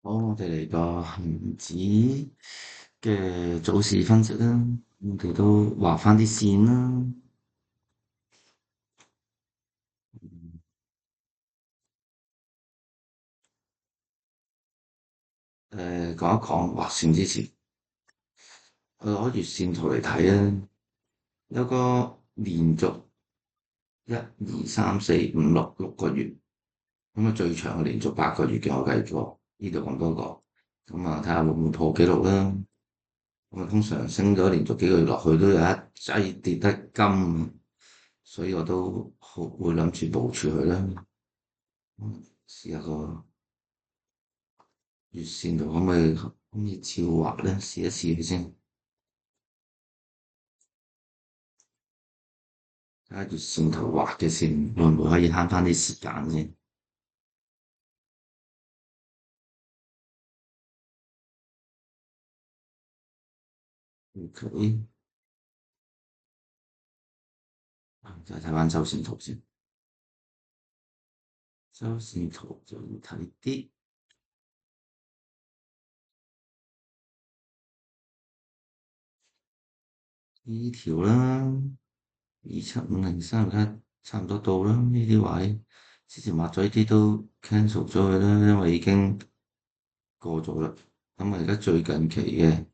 好，我哋嚟個恒指嘅早市分析啦，我哋都畫翻啲線啦。講一講畫線之前，攞月線圖嚟睇啊，有個連續1、2、3、4、5、6個月，咁啊最長嘅連續8個月嘅我計過，呢度咁多個，咁啊睇下會唔會破紀錄啦。咁啊通常升咗連續幾個月落去都有一劑跌得金，所以我都好會諗住部署佢啦。試下個月線圖可唔可以照畫咧？試一試佢先，睇下月線圖畫嘅線會唔會可以慳翻啲時間先。OK，再睇翻周線圖先。周線圖就要睇啲呢條啦，275031差唔多到啦。呢啲位之前畫咗呢啲都 cancel 咗佢啦，因為已經過咗啦。咁啊，而家最近期嘅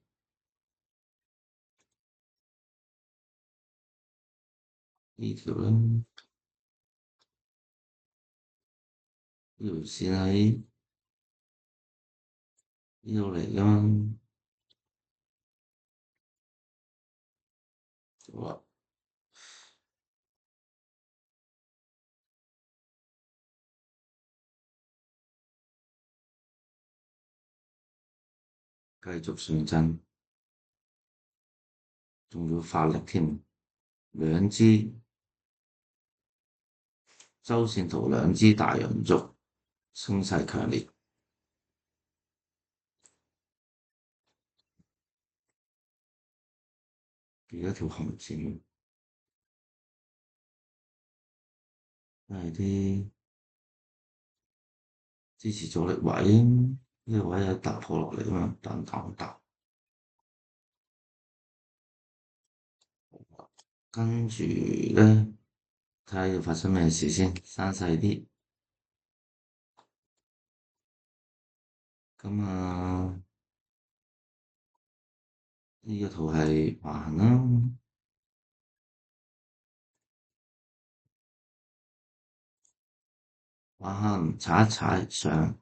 呢條啦，呢條線喺呢度嚟噶嘛，好啦，繼續上陣，仲要發力添，兩支周線圖兩支大陽燭，升勢強烈，而家條紅線都係啲支持阻力位，呢個位有突破落嚟啊嘛，等等等，跟住咧睇下要發生咩事先，閂細啲，咁啊呢個圖係橫行啦，橫行踩一踩上，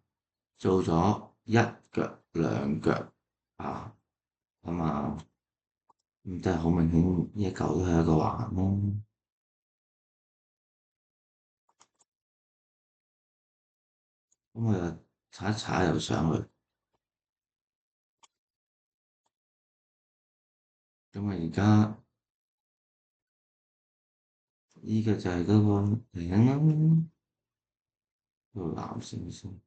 做咗一腳兩腳啊，咁啊〜咁真係好明顯，呢一嚿都係一個橫行咯。咁我又踩一踩又上去，咁啊而家呢個就係嗰個頂啦，個藍線先。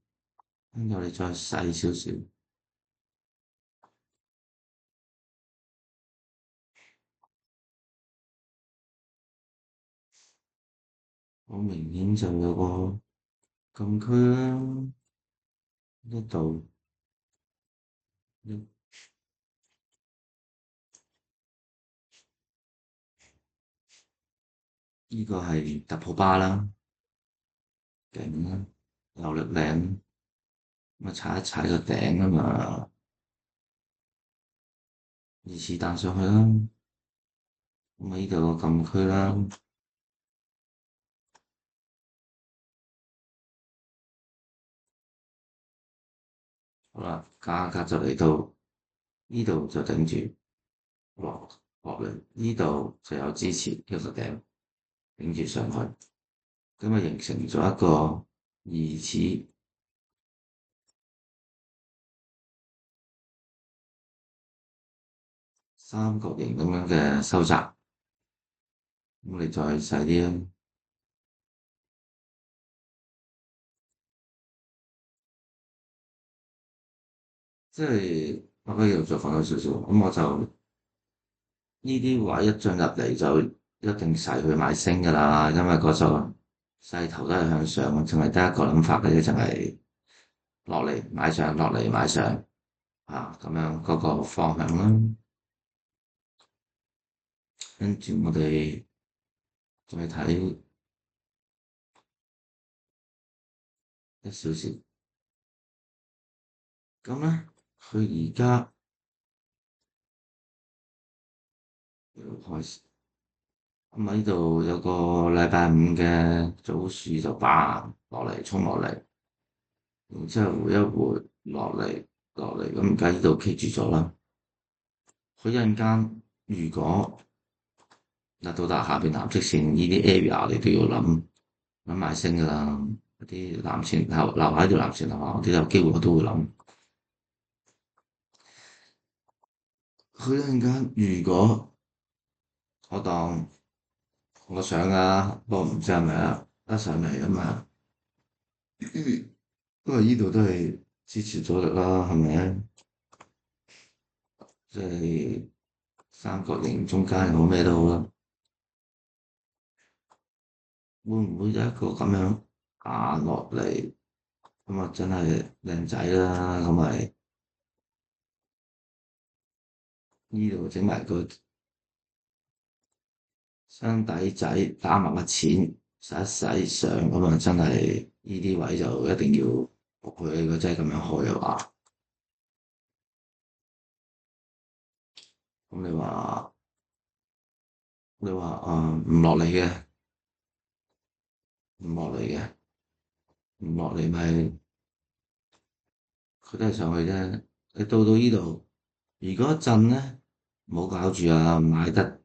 跟住我哋再細少少，好明顯就有個禁區啦，呢度呢呢個係突破巴啦，頂啦，有力領，咁啊踩一踩個頂啊嘛，二次彈上去啦，咁啊呢度個禁區啦。好啦，價格就嚟到呢度就頂住落嚟，呢度就有支持一個頂頂住上去，咁啊形成咗一個疑似三角形咁樣嘅收窄。咁你再細啲啦，即係我覺得要再放多少少，咁我就呢啲位一進入嚟就一定使去買升㗎啦，因為嗰個勢頭都係向上，淨係得一個諗法嘅啫，就係落嚟買上，落嚟買上啊，咁樣嗰個方向啦。跟住我哋再睇1小時，咁咧佢而家開始咁喺度有個禮拜五嘅早市就爆落嚟，衝落嚟，然之後回一回落嚟，咁而家呢度企住咗啦。佢一陣間如果到達下邊藍色線呢啲 area，你都要諗埋升㗎啦。嗰啲藍線留喺條藍線係嘛？我啲有機會我都會諗。佢一陣間如果我當我想啊，不過唔知係咪啊，一上嚟啊嘛，因為呢度都係支持咗力啦，係咪？即係三角形中間又好咩都好啦，會唔會有一個咁樣打落嚟？咁啊真係靚仔啦，咁咪呢度整埋個箱底仔打埋個錢洗一洗上，咁啊真係呢啲位就一定要撲佢，如果真係咁樣開嘅話，咁你話唔落嚟嘅，唔落嚟嘅，唔落嚟咪佢都係上去啫。你到呢度，如果一陣咧，唔好搞住啊，買得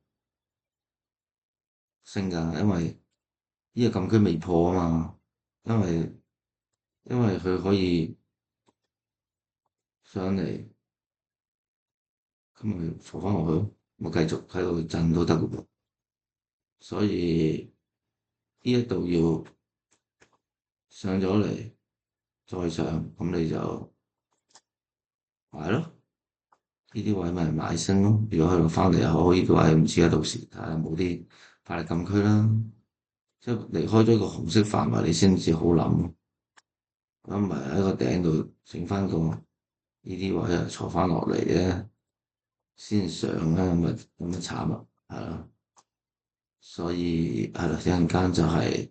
升㗎，因為呢個禁區未破啊嘛，因為佢可以上嚟，咁咪坐翻落去咯，我繼續喺度震都得嘅喎，所以呢一度要上咗嚟再上，咁你就買咯。呢啲位咪買升咯。如果去到翻嚟又好，呢啲位唔知啊，到時睇下有冇啲法律禁區啦。即係離開咗個紅色範圍，你先至好諗。咁唔係喺個頂度整翻個呢啲位啊，坐翻落嚟咧先上咧，咁咪慘啊，係咯。所以係啦，一陣間就係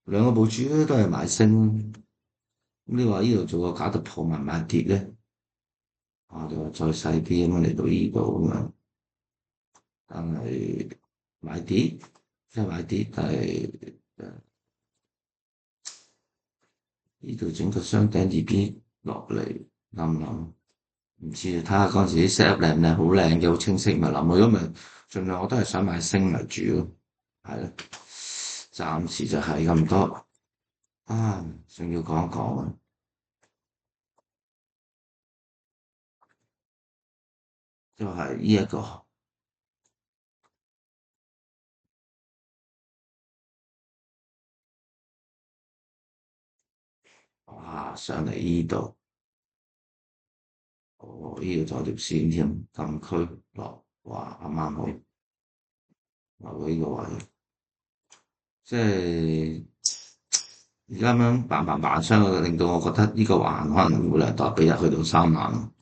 兩個部署咧，都係買升。咁你話呢度做個假突破慢慢跌咧，你話再細啲咁樣嚟到呢度咁樣，但係買跌，即係買跌，但係呢度整個雙頂 DB 落嚟，諗唔諗？唔知啊，睇下嗰陣時啲 set up 靚唔靚，好靚嘅，好清晰咪諗咯。如果唔係，盡量我都係想買升為主咯，係咯。暫時就係咁多啊，仲要講一講啊，就係呢一個哇，上嚟呢度，呢度仲有條線添，禁區落，哇，啱啱好落到呢個位，即係而家咁樣嘭嘭嘭聲，令到我覺得呢個環可能會量度比日去到3萬，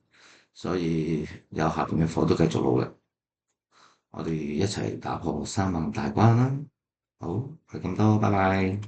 所以有下邊嘅貨都繼續努力，我哋一齊打破3萬大關啦！好，係咁多，拜拜。